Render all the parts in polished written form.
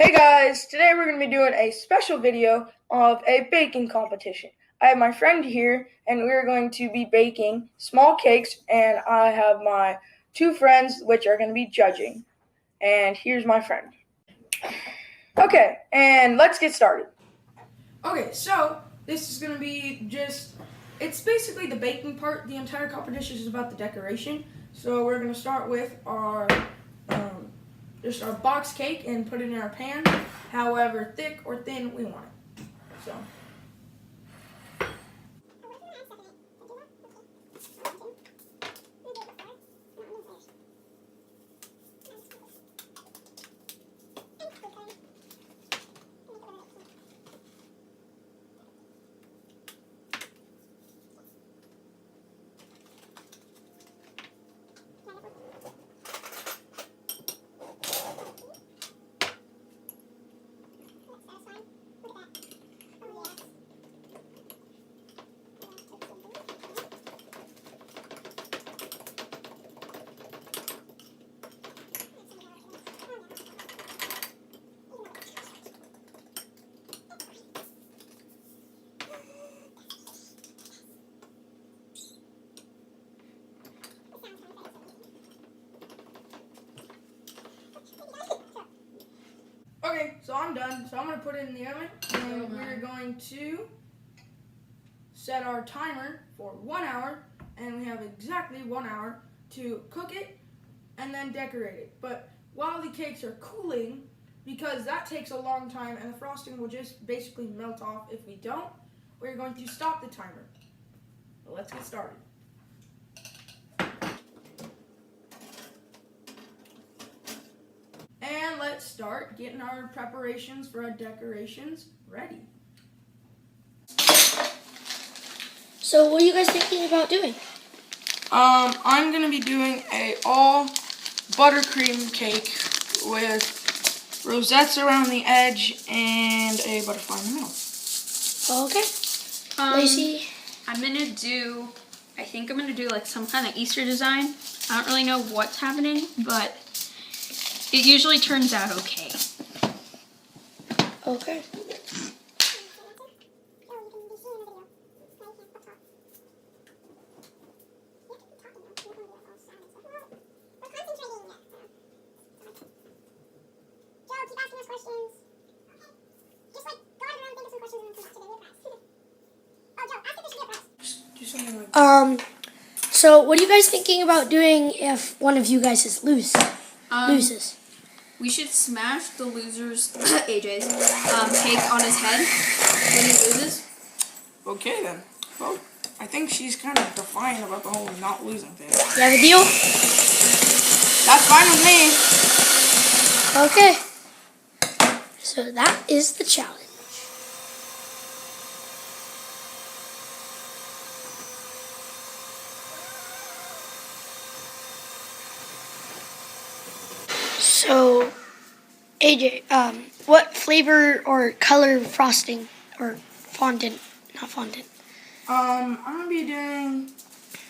Hey guys, today we're going to be doing a special video of a baking competition. I have my friend here and we're going to be baking small cakes, and I have my two friends which are going to be judging. And here's my friend. Okay, and let's get started. Okay, so this is going to be it's basically the baking part. The entire competition is about the decoration. So we're going to start with our just our box cake and put it in our pan, however thick or thin we want it. So. Okay, so I'm done. So I'm going to put it in the oven, and we're going to set our timer for 1 hour, and we have exactly 1 hour to cook it and then decorate it. But while the cakes are cooling, because that takes a long time and the frosting will just basically melt off if we don't, we're going to stop the timer. So let's get started. And let's start getting our preparations for our decorations ready. So what are you guys thinking about doing? I'm going to be doing a all buttercream cake with rosettes around the edge and a butterfly in the middle. Okay. Lacey? I think I'm gonna do like some kind of Easter design. I don't really know what's happening, but it usually turns out okay. Okay. So what are you guys thinking about doing if one of you guys loses? We should smash the loser's AJ's cake on his head when he loses. Okay then. Well, I think she's kind of defiant about the whole not losing thing. You have a deal? That's fine with me. Okay. So that is the challenge. So, AJ, what flavor or color frosting or fondant? Not fondant. I'm gonna be doing.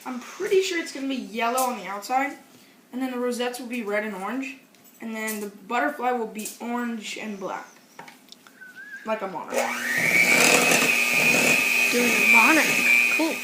I'm pretty sure it's gonna be yellow on the outside, and then the rosettes will be red and orange, and then the butterfly will be orange and black, like a monarch. Doing a monarch. Cool.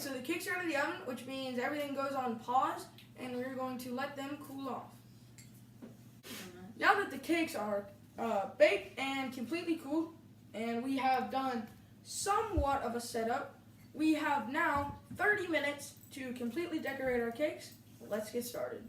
so the cakes are out of the oven, which means everything goes on pause, and we're going to let them cool off. Now that the cakes are baked and completely cooled, and we have done somewhat of a setup, we have now 30 minutes to completely decorate our cakes. Let's get started.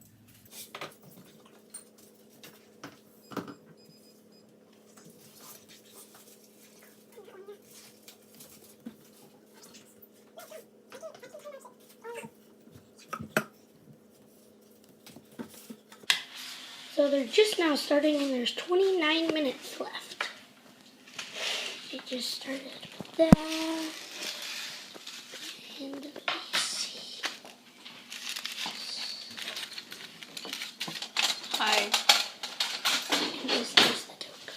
So they're just now starting and there's 29 minutes left. They just started with that. And let's see. Hi. And this is the token.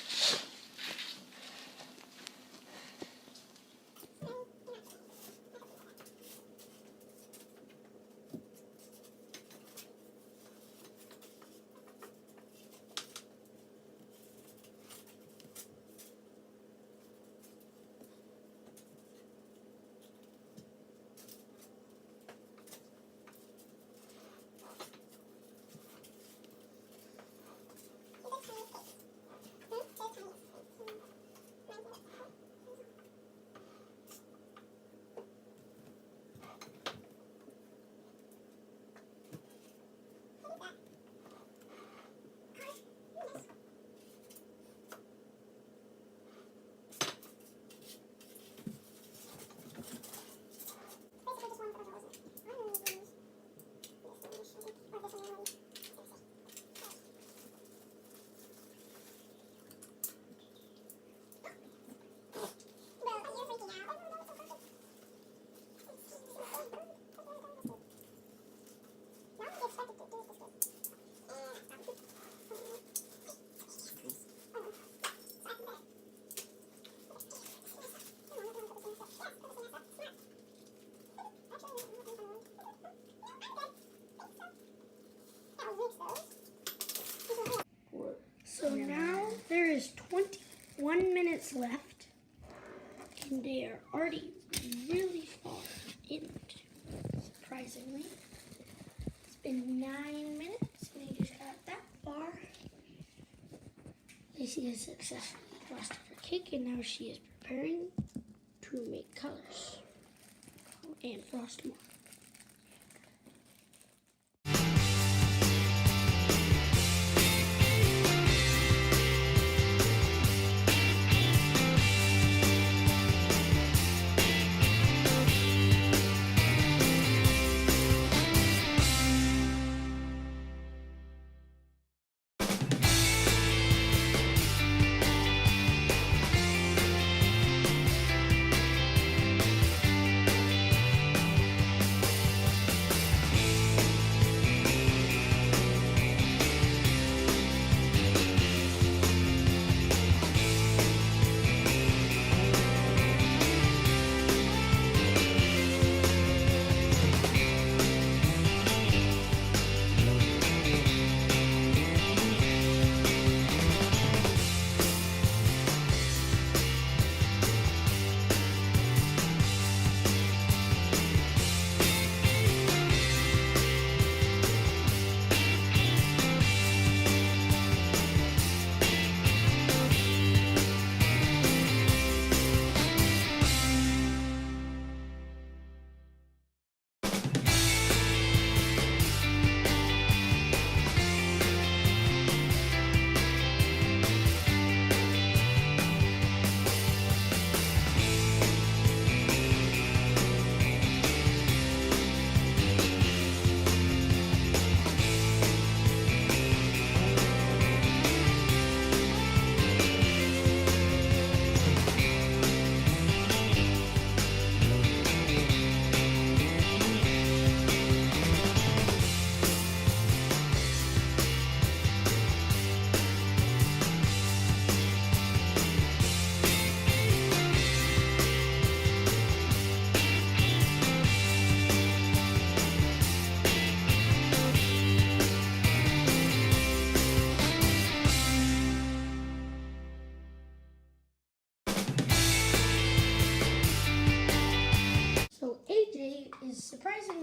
So now there is 21 minutes left, and they are already really far into, surprisingly. It's been 9 minutes, and they just got that far. Lacey has successfully frosted her cake, and now she is preparing to make colors and frost more.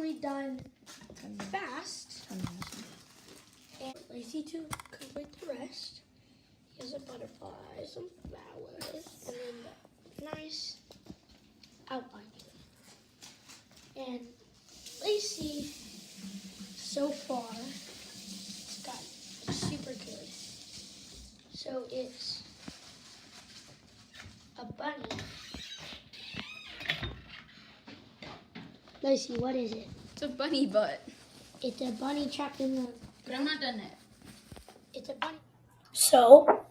actually done fast. And Lacey to complete the rest. Here's a butterfly, some flowers, and then the nice outline. And Lacey, so far, it's got super good. So it's a bunny. Lacey, what is it? It's a bunny butt. It's a bunny trapped in the... But I'm not done yet. It's a bunny. So,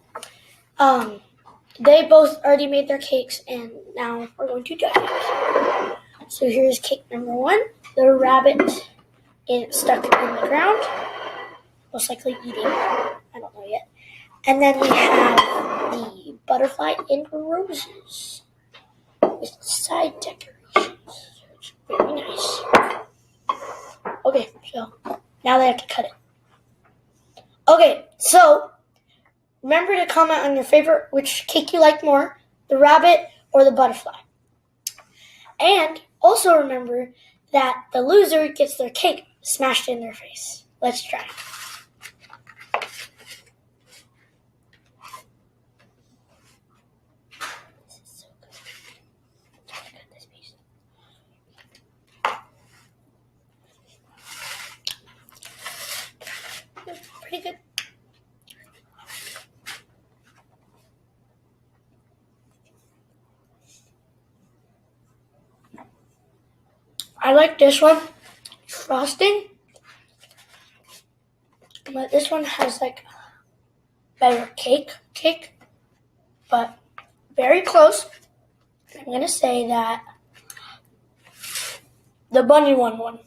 they both already made their cakes, and now we're going to try it. So here's cake number 1. The rabbit is stuck in the ground, most likely eating. I don't know yet. And then we have the butterfly in roses with side decorations. It's very nice. Okay, so now they have to cut it. Okay, so remember to comment on your favorite, which cake you like more, the rabbit or the butterfly. And also remember that the loser gets their cake smashed in their face. Let's try. This is so good. I'm gonna cut this piece. Pretty good. I like this one, frosting, but this one has like better cake, but very close. I'm gonna say that the bunny one won.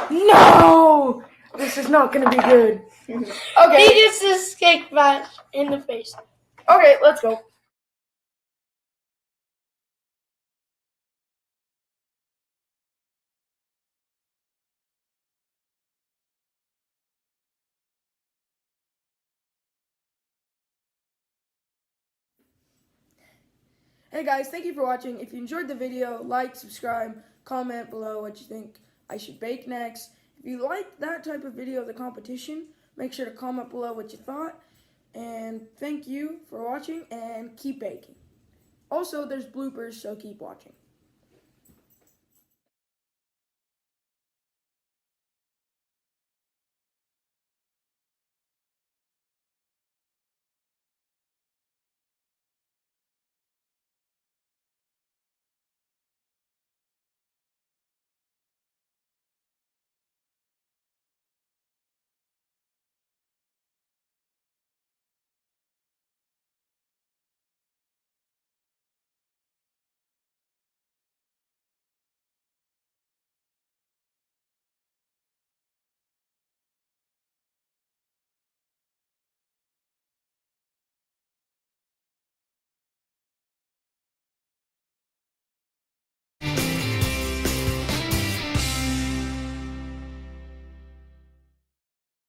No! This is not going to be good. He Okay, gets this cake back in the face. okay, let's go. Hey guys, thank you for watching. If you enjoyed the video, like, subscribe, comment below what you think I should bake next. If you like that type of video of the competition, make sure to comment below what you thought. And thank you for watching and keep baking. Also, there's bloopers, so keep watching.